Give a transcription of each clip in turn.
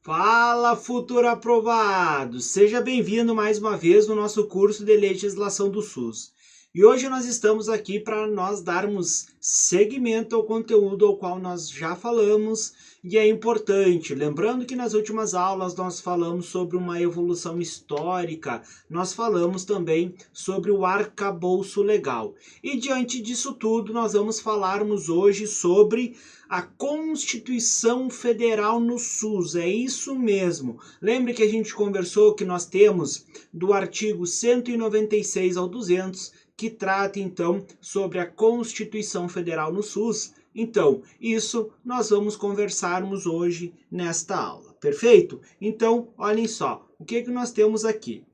Fala, futuro aprovado! Seja bem-vindo mais uma vez no nosso curso de legislação do SUS. E hoje nós estamos aqui para nós darmos seguimento ao conteúdo ao qual nós já falamos e é importante. Lembrando que nas últimas aulas nós falamos sobre uma evolução histórica, nós falamos também sobre o arcabouço legal. E diante disso tudo, nós vamos falarmos hoje sobre a Constituição Federal no SUS, é isso mesmo. Lembre que a gente conversou que nós temos do artigo 196 ao 200, que trata então sobre a Constituição Federal no SUS. Então, isso nós vamos conversarmos hoje nesta aula, perfeito? Então, olhem só, o que nós temos aqui?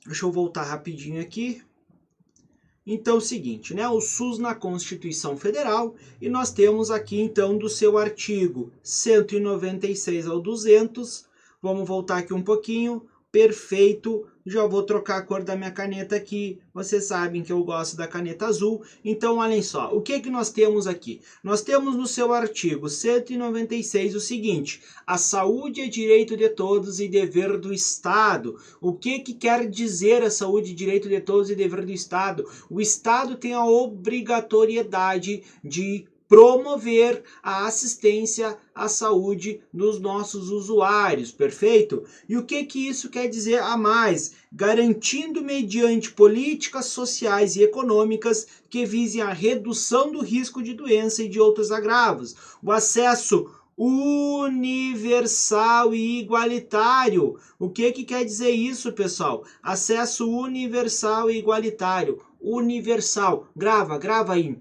Deixa eu voltar rapidinho aqui. Então, é o seguinte, né? O SUS na Constituição Federal, e nós temos aqui, então, do seu artigo 196 ao 200, vamos voltar aqui um pouquinho, perfeito, já vou trocar a cor da minha caneta aqui, vocês sabem que eu gosto da caneta azul, então olhem só, o que nós temos aqui? Nós temos no seu artigo 196 o seguinte: a saúde é direito de todos e dever do Estado. O que quer dizer a saúde, direito de todos e dever do Estado? O Estado tem a obrigatoriedade de promover a assistência à saúde dos nossos usuários, perfeito? E o que isso quer dizer a mais? Garantindo mediante políticas sociais e econômicas que visem a redução do risco de doença e de outros agravos, o acesso universal e igualitário. O que quer dizer isso, pessoal? Acesso universal e igualitário. Universal, grava aí.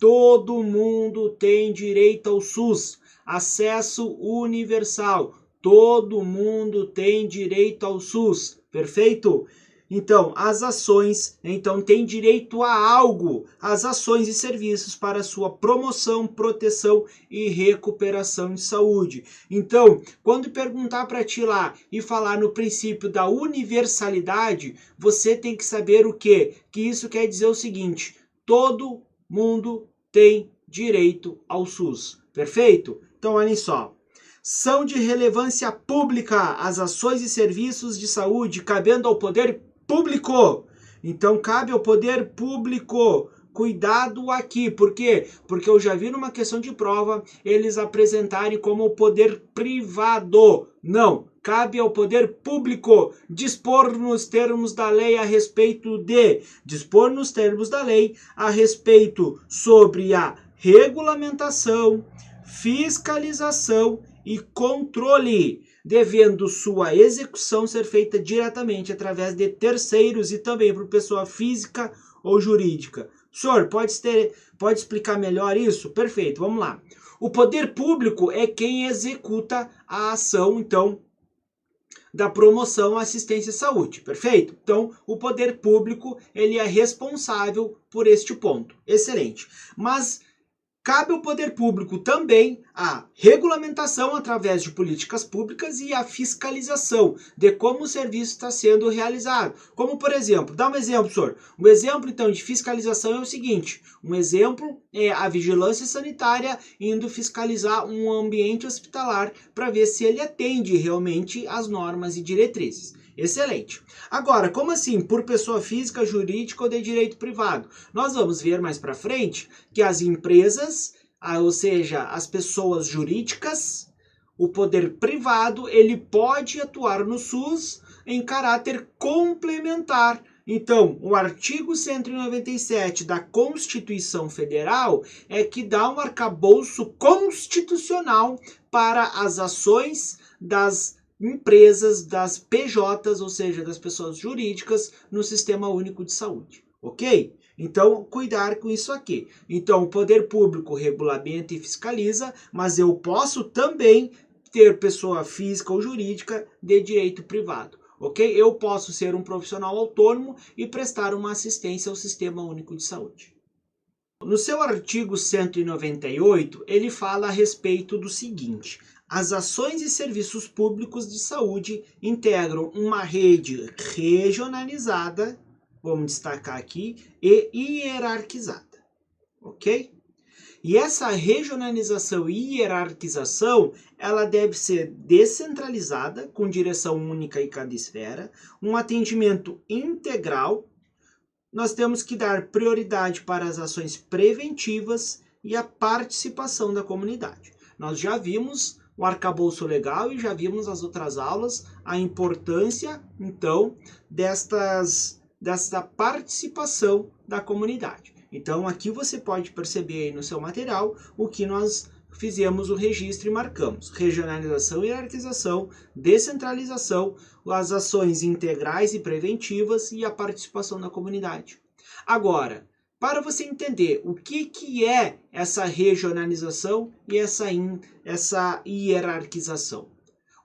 Todo mundo tem direito ao SUS, acesso universal. Todo mundo tem direito ao SUS, perfeito? Então, as ações, tem direito a algo, as ações e serviços para sua promoção, proteção e recuperação de saúde. Então, quando perguntar para ti lá e falar no princípio da universalidade, você tem que saber o quê? Que isso quer dizer o seguinte: todo mundo tem direito ao SUS, perfeito? Então, olhem só. São de relevância pública as ações e serviços de saúde cabendo ao poder público. Então, cabe ao poder público. Cuidado aqui, por quê? Porque eu já vi numa questão de prova eles apresentarem como o poder privado. Não, cabe ao poder público dispor nos termos da lei a respeito sobre a regulamentação, fiscalização e controle, devendo sua execução ser feita diretamente através de terceiros e também por pessoa física ou jurídica. Senhor, pode explicar melhor isso? Perfeito, vamos lá. O poder público é quem executa a ação, então, da promoção, assistência e saúde, perfeito? Então, o poder público, ele é responsável por este ponto. Excelente. Mas cabe ao poder público também a regulamentação através de políticas públicas e a fiscalização de como o serviço está sendo realizado. Como, por exemplo, dá um exemplo, senhor. Um exemplo, então, de fiscalização é o seguinte. Um exemplo é a vigilância sanitária indo fiscalizar um ambiente hospitalar para ver se ele atende realmente às normas e diretrizes. Excelente. Agora, como assim? Por pessoa física, jurídica ou de direito privado? Nós vamos ver mais para frente que as empresas, ou seja, as pessoas jurídicas, o poder privado, ele pode atuar no SUS em caráter complementar. Então, o artigo 197 da Constituição Federal é que dá um arcabouço constitucional para as ações das empresas, das PJs, ou seja, das pessoas jurídicas, no Sistema Único de Saúde, ok? Então, cuidar com isso aqui. Então, o poder público regulamenta e fiscaliza, mas eu posso também ter pessoa física ou jurídica de direito privado, ok? Eu posso ser um profissional autônomo e prestar uma assistência ao Sistema Único de Saúde. No seu artigo 198, ele fala a respeito do seguinte: as ações e serviços públicos de saúde integram uma rede regionalizada, vamos destacar aqui, e hierarquizada, ok? E essa regionalização e hierarquização, ela deve ser descentralizada, com direção única em cada esfera, um atendimento integral. Nós temos que dar prioridade para as ações preventivas e a participação da comunidade. Nós já vimos o arcabouço legal e já vimos nas outras aulas a importância, então, desta participação da comunidade. Então, aqui você pode perceber aí no seu material o que nós fizemos o registro e marcamos. Regionalização e hierarquização, descentralização, as ações integrais e preventivas e a participação da comunidade. Agora, para você entender o que é essa regionalização e essa hierarquização.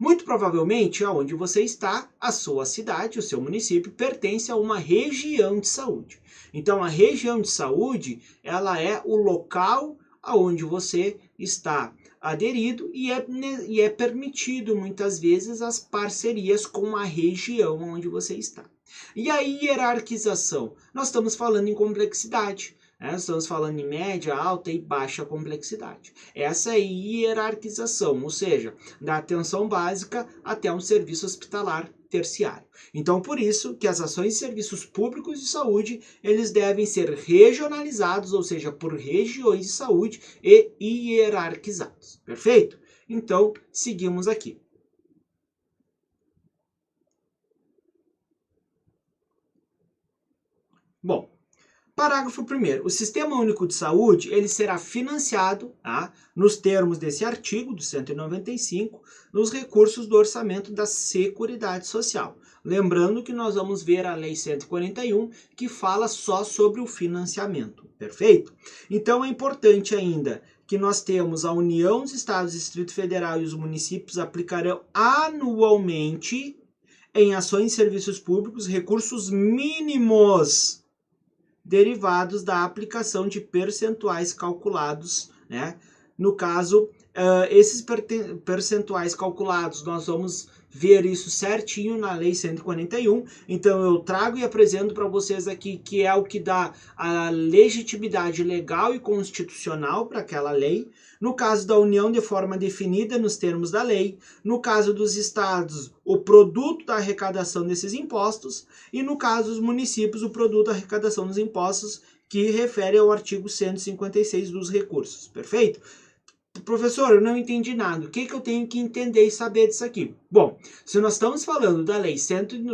Muito provavelmente, aonde você está, a sua cidade, o seu município, pertence a uma região de saúde. Então, a região de saúde, ela é o local aonde você está aderido e é permitido, muitas vezes, as parcerias com a região onde você está. E a hierarquização? Nós estamos falando em complexidade. Nós estamos falando em média, alta e baixa complexidade. Essa é a hierarquização, ou seja, da atenção básica até um serviço hospitalar terciário. Então, por isso que as ações e serviços públicos de saúde, eles devem ser regionalizados, ou seja, por regiões de saúde e hierarquizados. Perfeito? Então, seguimos aqui. Bom, parágrafo 1º. O Sistema Único de Saúde ele será financiado, nos termos desse artigo, do 195, nos recursos do orçamento da Seguridade Social. Lembrando que nós vamos ver a Lei 141, que fala só sobre o financiamento. Perfeito? Então é importante ainda que nós temos a União, os Estados, o Distrito Federal e os municípios aplicarão anualmente em ações e serviços públicos recursos mínimos derivados da aplicação de percentuais calculados, né? No caso, esses percentuais calculados, nós vamos ver isso certinho na Lei 141. Então, eu trago e apresento para vocês aqui que é o que dá a legitimidade legal e constitucional para aquela lei. No caso da União, de forma definida nos termos da lei. No caso dos estados, o produto da arrecadação desses impostos. E no caso dos municípios, o produto da arrecadação dos impostos, que refere ao artigo 156 dos recursos. Perfeito? Professor, eu não entendi nada. O que eu tenho que entender e saber disso aqui? Bom, se nós estamos falando da lei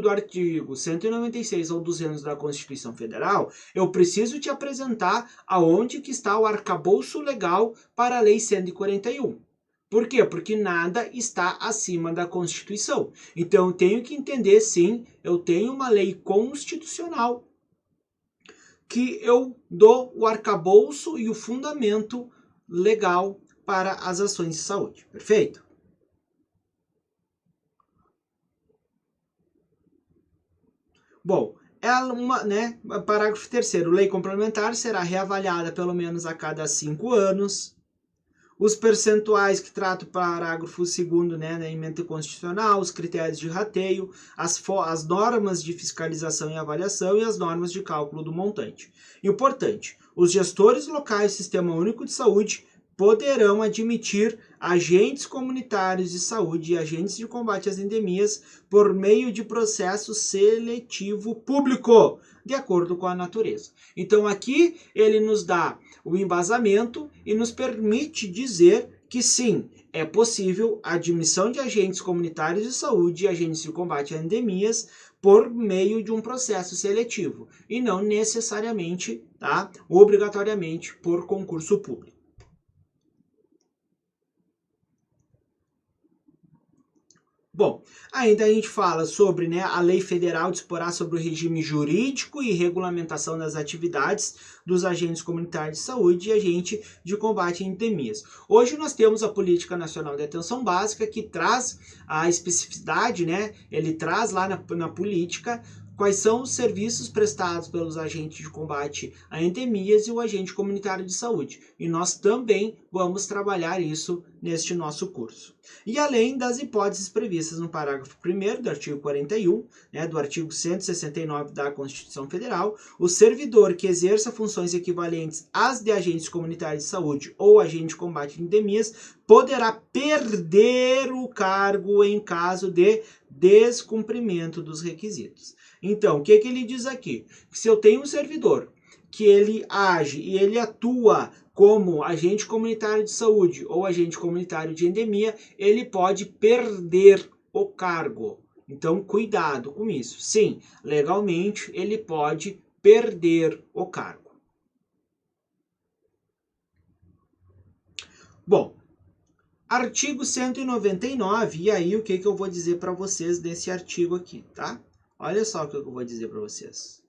do artigo 196 ao 200 da Constituição Federal, eu preciso te apresentar aonde que está o arcabouço legal para a lei 141. Por quê? Porque nada está acima da Constituição. Então, eu tenho que entender, sim, eu tenho uma lei constitucional que eu dou o arcabouço e o fundamento legal para as ações de saúde. Perfeito? Bom, parágrafo 3º. Lei complementar será reavaliada pelo menos a cada 5 anos. Os percentuais que trata o parágrafo 2º, da emenda constitucional, os critérios de rateio, as normas de fiscalização e avaliação e as normas de cálculo do montante. Importante, os gestores locais do Sistema Único de Saúde poderão admitir agentes comunitários de saúde e agentes de combate às endemias por meio de processo seletivo público, de acordo com a natureza. Então aqui ele nos dá o embasamento e nos permite dizer que sim, é possível a admissão de agentes comunitários de saúde e agentes de combate a endemias por meio de um processo seletivo e não necessariamente, obrigatoriamente por concurso público. Bom, ainda a gente fala sobre a lei federal disporá sobre o regime jurídico e regulamentação das atividades dos agentes comunitários de saúde e agente de combate a endemias. Hoje nós temos a Política Nacional de Atenção Básica que traz a especificidade, ele traz lá na política quais são os serviços prestados pelos agentes de combate a endemias e o agente comunitário de saúde. E nós também vamos trabalhar isso neste nosso curso. E além das hipóteses previstas no parágrafo 1º do artigo 41, do artigo 169 da Constituição Federal, o servidor que exerça funções equivalentes às de agentes comunitários de saúde ou agente de combate a endemias poderá perder o cargo em caso de descumprimento dos requisitos. Então, o que ele diz aqui? Que se eu tenho um servidor que ele age e ele atua como agente comunitário de saúde ou agente comunitário de endemia, ele pode perder o cargo. Então, cuidado com isso. Sim, legalmente ele pode perder o cargo. Bom, artigo 199, e aí o que eu vou dizer para vocês desse artigo aqui, tá? Olha só o que eu vou dizer para vocês.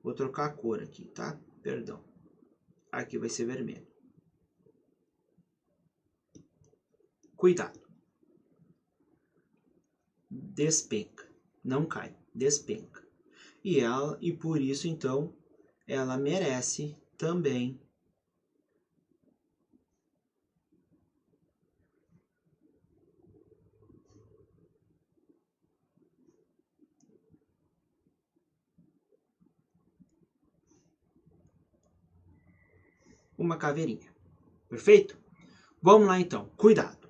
Vou trocar a cor aqui, tá? Perdão. Aqui vai ser vermelho. Cuidado. Despenca. Não cai. Despenca. E por isso, então, ela merece também uma caveirinha. Perfeito? Vamos lá então. Cuidado.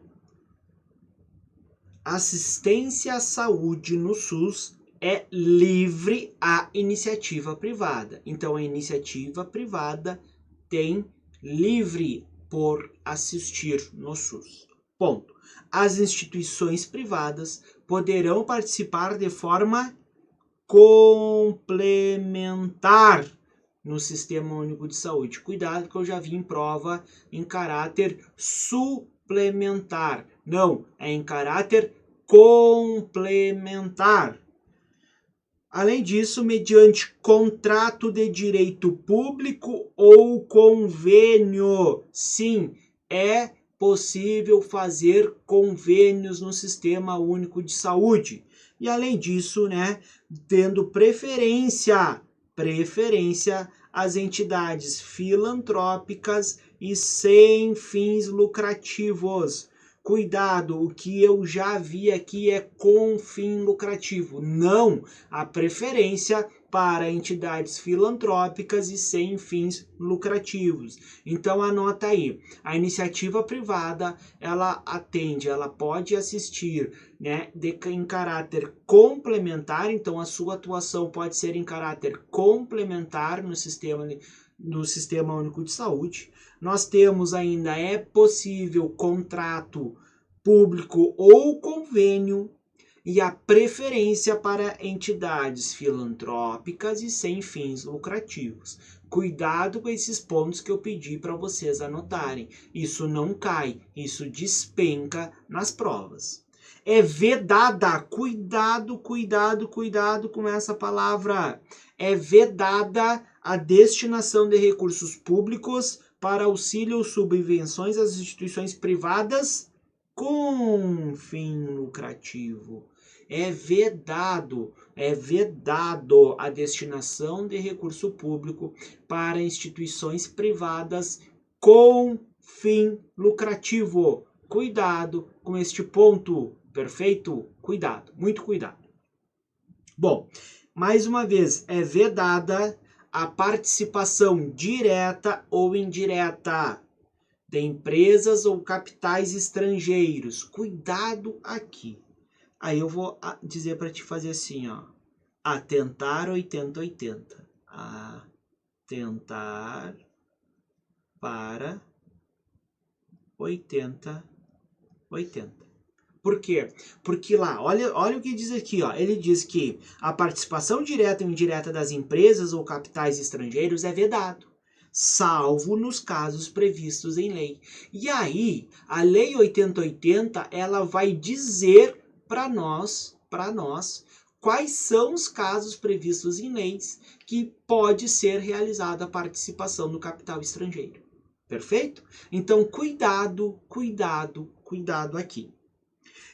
Assistência à saúde no SUS é livre à iniciativa privada. Então, a iniciativa privada tem livre por assistir no SUS. Ponto. As instituições privadas poderão participar de forma complementar no Sistema Único de Saúde. Cuidado que eu já vi em prova em caráter suplementar. Não, é em caráter complementar. Além disso, mediante contrato de direito público ou convênio. Sim, é possível fazer convênios no Sistema Único de Saúde. E além disso, tendo preferência às entidades filantrópicas e sem fins lucrativos. Cuidado, o que eu já vi aqui é com fim lucrativo. Não, a preferência para entidades filantrópicas e sem fins lucrativos. Então anota aí, a iniciativa privada, ela pode assistir, em caráter complementar, então a sua atuação pode ser em caráter complementar no Sistema Único de Saúde. Nós temos ainda, é possível contrato público ou convênio, e a preferência para entidades filantrópicas e sem fins lucrativos. Cuidado com esses pontos que eu pedi para vocês anotarem. Isso não cai, isso despenca nas provas. É vedada, cuidado com essa palavra. É vedada a destinação de recursos públicos para auxílio ou subvenções às instituições privadas com fim lucrativo. É vedado a destinação de recurso público para instituições privadas com fim lucrativo. Cuidado com este ponto, perfeito? Cuidado, muito cuidado. Bom, mais uma vez, é vedada a participação direta ou indireta de empresas ou capitais estrangeiros. Cuidado aqui. Aí eu vou dizer para te fazer assim, atentar 80-80. Atentar para 80-80. Por quê? Porque lá, olha o que diz aqui, ele diz que a participação direta ou indireta das empresas ou capitais estrangeiros é vedado, salvo nos casos previstos em lei. E aí, a Lei 8080, ela vai dizer para nós, quais são os casos previstos em leis que pode ser realizada a participação do capital estrangeiro. Perfeito? Então, cuidado aqui.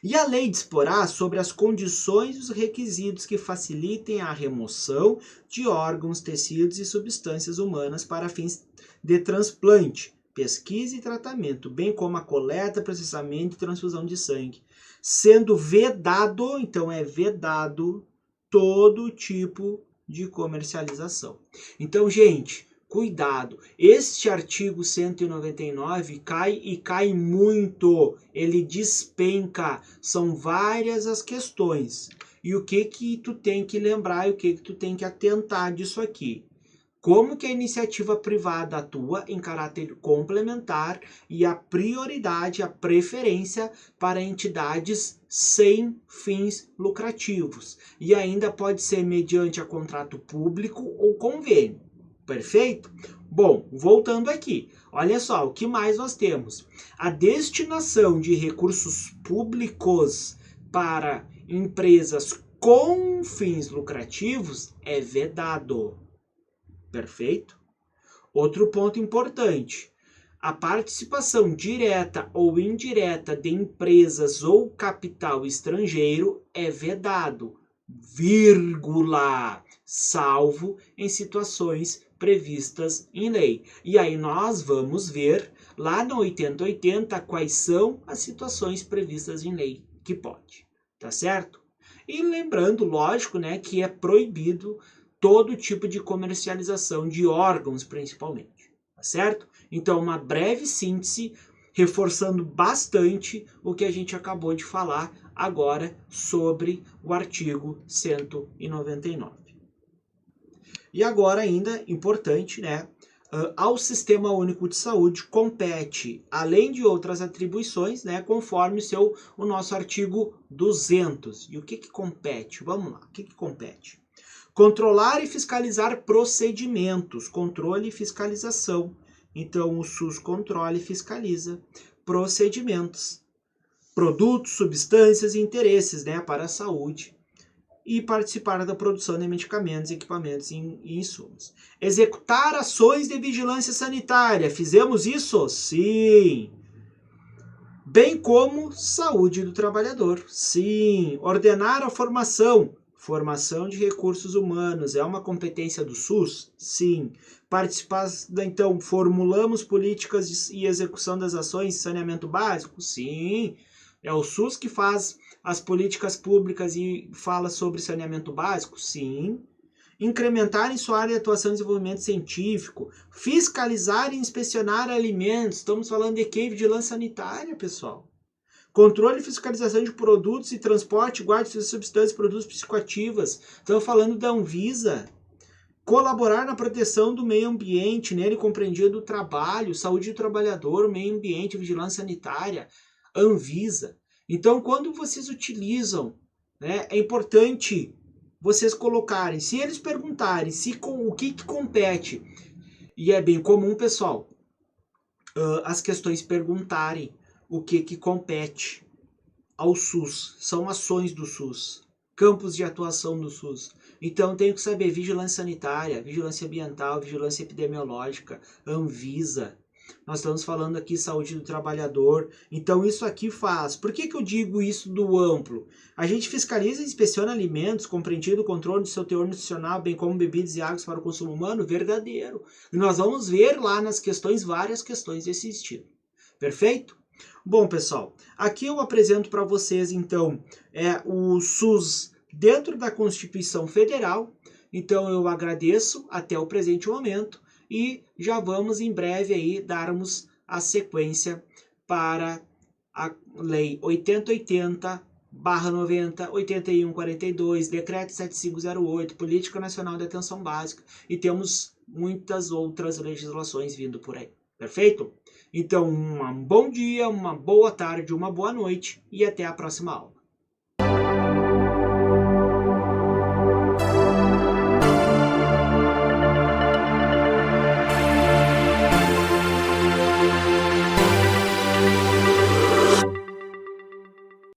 E a lei disporá sobre as condições e os requisitos que facilitem a remoção de órgãos, tecidos e substâncias humanas para fins de transplante, pesquisa e tratamento, bem como a coleta, processamento e transfusão de sangue, sendo vedado, então é vedado, todo tipo de comercialização. Então, gente, cuidado, este artigo 199 cai muito, ele despenca, são várias as questões. E o que tu tem que lembrar e o que tu tem que atentar disso aqui? Como que a iniciativa privada atua em caráter complementar e a prioridade, a preferência para entidades sem fins lucrativos. E ainda pode ser mediante a contrato público ou convênio. Perfeito? Bom, voltando aqui, olha só, o que mais nós temos? A destinação de recursos públicos para empresas com fins lucrativos é vedado. Perfeito? Outro ponto importante. A participação direta ou indireta de empresas ou capital estrangeiro é vedado, vírgula, salvo em situações previstas em lei. E aí nós vamos ver lá no 8080 quais são as situações previstas em lei que pode, tá certo? E lembrando, lógico, né, que é proibido todo tipo de comercialização de órgãos, principalmente, tá certo? Então, uma breve síntese, reforçando bastante o que a gente acabou de falar agora sobre o artigo 199. E agora ainda, importante, né? Ao Sistema Único de Saúde compete, além de outras atribuições, né, conforme o nosso artigo 200. E o que compete? Vamos lá, o que compete? Controlar e fiscalizar procedimentos, controle e fiscalização. Então, o SUS controla e fiscaliza procedimentos, produtos, substâncias e interesses, né, para a saúde e participar da produção de medicamentos, equipamentos e insumos. Executar ações de vigilância sanitária. Fizemos isso? Sim. Bem como saúde do trabalhador. Sim. Ordenar a formação de recursos humanos é uma competência do SUS? Sim. Participar, então, formulamos políticas e execução das ações de saneamento básico? Sim. É o SUS que faz as políticas públicas e fala sobre saneamento básico? Sim. Incrementar em sua área de atuação e desenvolvimento científico, fiscalizar e inspecionar alimentos. Estamos falando de quê? Vigilância sanitária, pessoal. Controle e fiscalização de produtos e transporte, guarda de substâncias e produtos psicoativas. Estamos falando da Anvisa. Colaborar na proteção do meio ambiente, nele compreendido o trabalho, saúde do trabalhador, meio ambiente, vigilância sanitária, Anvisa. Então, quando vocês utilizam, né, é importante vocês colocarem, se eles perguntarem o que compete, e é bem comum, pessoal, as questões perguntarem o que compete ao SUS, são ações do SUS, campos de atuação do SUS. Então, tenho que saber vigilância sanitária, vigilância ambiental, vigilância epidemiológica, Anvisa. Nós estamos falando aqui saúde do trabalhador. Então, isso aqui faz. Por que eu digo isso do amplo? A gente fiscaliza e inspeciona alimentos, compreendido o controle do seu teor nutricional, bem como bebidas e águas para o consumo humano? Verdadeiro. E nós vamos ver lá nas questões, várias questões desse estilo. Perfeito? Bom, pessoal, aqui eu apresento para vocês, então, o SUS dentro da Constituição Federal. Então, eu agradeço até o presente momento e já vamos em breve aí darmos a sequência para a Lei 8080/90, 8142, Decreto 7508, Política Nacional de Atenção Básica, e temos muitas outras legislações vindo por aí. Perfeito? Então, um bom dia, uma boa tarde, uma boa noite e até a próxima aula.